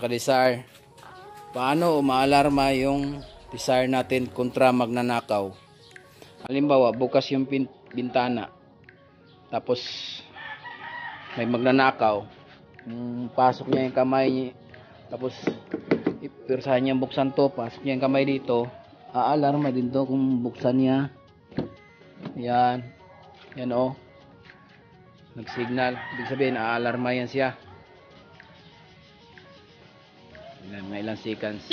kadesar, paano umaalarma yung desire natin kontra magnanakaw? Halimbawa, bukas yung bintana, tapos may magnanakaw, pasok niya yung kamay niya, tapos ipirsahan niya buksan to, pasok niya yung kamay dito, aalarma din to kung buksan niya. Yan o, nagsignal, ibig sabihin aalarma yan siya. Mga ilang seconds.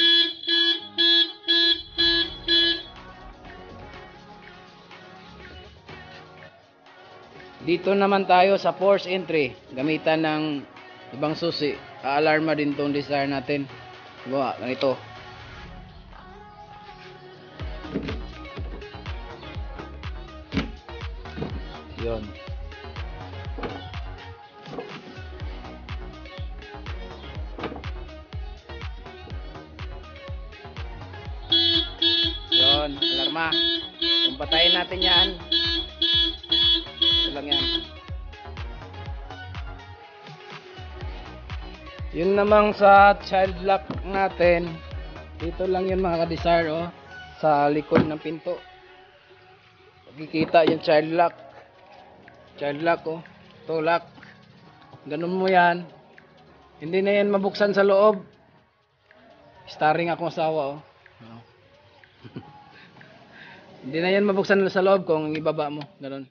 Dito naman tayo sa force entry, gamitan ng ibang susi, aalarma din tong desire natin. Gawa ganito. Yun. Yun, alarma. Kung patayin natin yan, ito lang yan. Yun namang sa child lock natin, dito lang yun mga kadesire, oh, sa likod ng pinto. Makikita yung child lock. Child lock, oh. Ito lock. Ganun mo yan. Hindi na yan mabuksan sa loob. Starring akong asawa, oh. Hindi na yan mabuksan sa loob kung ibaba mo. Ganun.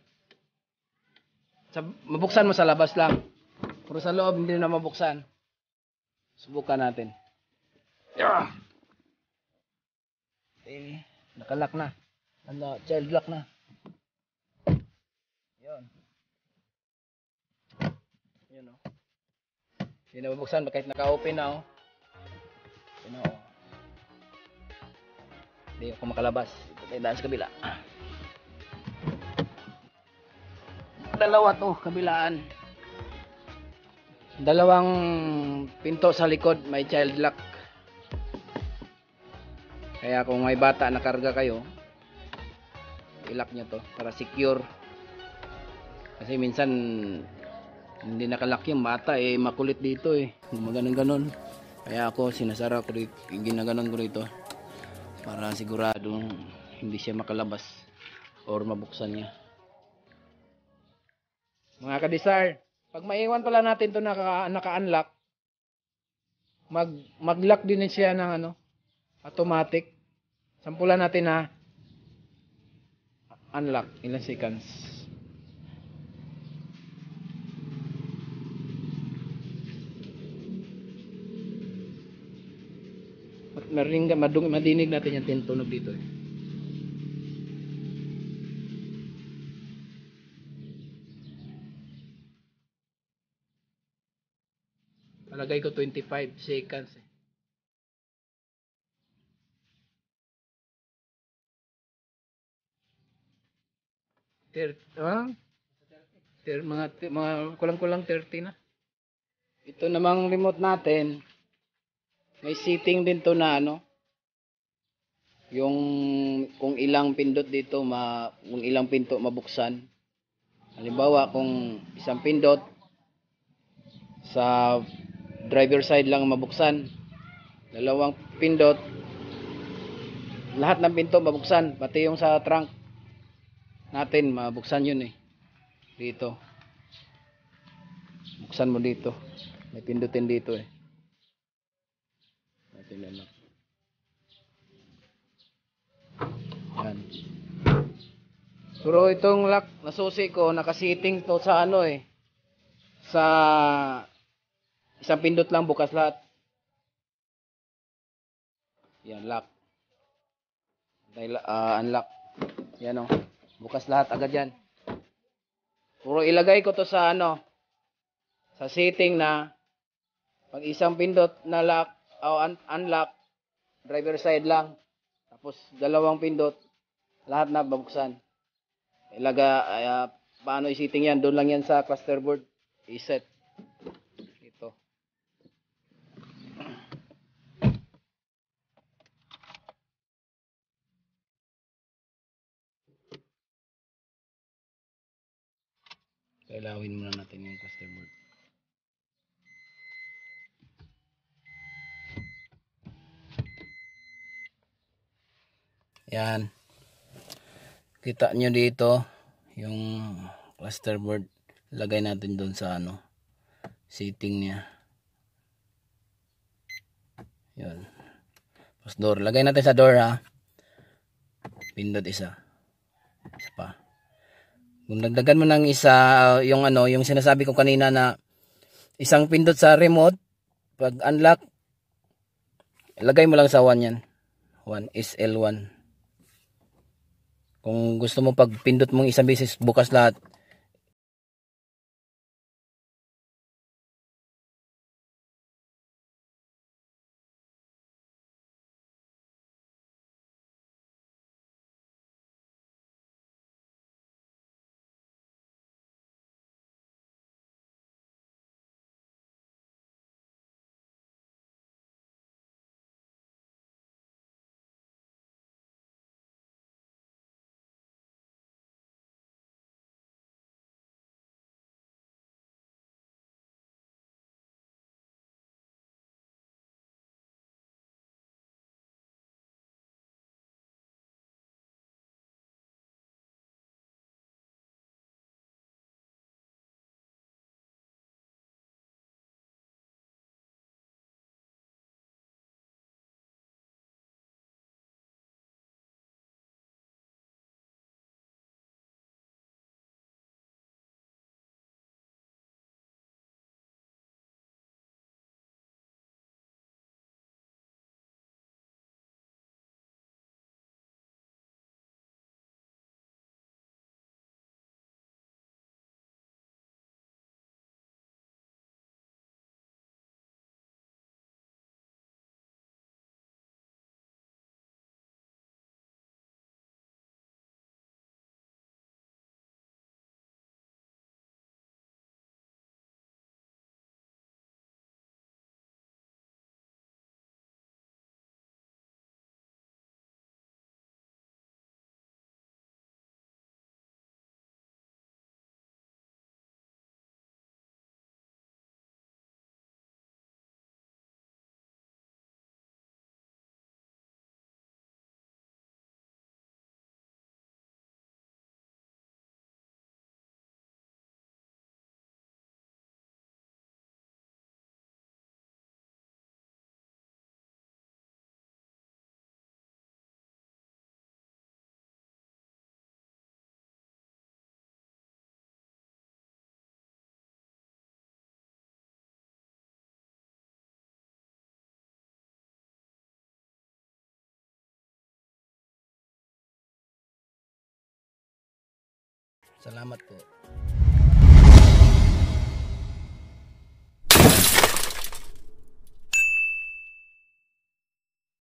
Mabuksan mo sa labas lang. Pero sa loob hindi na mabuksan. Subukan natin. Nakalock na. Child lock na. Yun. Yun, oh. Hindi na mabuksan kahit naka-open na, oh. Yun, oh. Hindi ako makalabas. Daan sa kabila. Dalawa to, kabilaan. Dalawang pinto sa likod, may child lock. Kaya kung may bata na karga kayo, i-lock nyo to para secure. Kasi minsan hindi nakalock yung bata, makulit dito, gumaganon-ganon. Kaya ako sinasara ko dito, ginaganon ko dito para siguradong hindi siya makalabas or mabuksan niya. Mga kadesar, pag maiwan pala natin to naka-unlock, mag-lock din siya ng automatic. Sampulan natin na unlock, ilang seconds. Madinig natin yung tintunog dito. Palagay ko 25 seconds. Mga kulang-kulang 30 na. Ito namang remote natin. May setting din to na yung kung ilang pindot dito kung ilang pinto mabuksan. Halimbawa kung isang pindot sa driver side lang mabuksan, dalawang pindot lahat ng pinto mabuksan, pati yung sa trunk natin mabuksan yun dito. Buksan mo dito, may pindutin dito natin yan. Pero itong lock na susi ko nakasiting to sa sa isang pindot lang bukas lahat. Yan, lock. Unlock. Yan, bukas lahat agad yan. Puro ilagay ko to sa sa setting na pag isang pindot na lock o unlock, driver side lang. Tapos dalawang pindot, lahat na babuksan. Paano i-setting yan? Doon lang yan sa cluster board. I-set. Ito. Kailawin muna natin yung cluster board. Yan. Kita nyo dito yung cluster board. Lagay natin doon sa ano, setting niya. Yun. Tapos door. Lagay natin sa door ha. Pindot isa. Isa pa. Kung dagdagan mo ng isa, yung ano, yung sinasabi ko kanina na isang pindot sa remote, pag unlock, lagay mo lang sa 1 yan. 1 is L1. Kung gusto mo pag pindot mong isang beses bukas lahat, salamat po.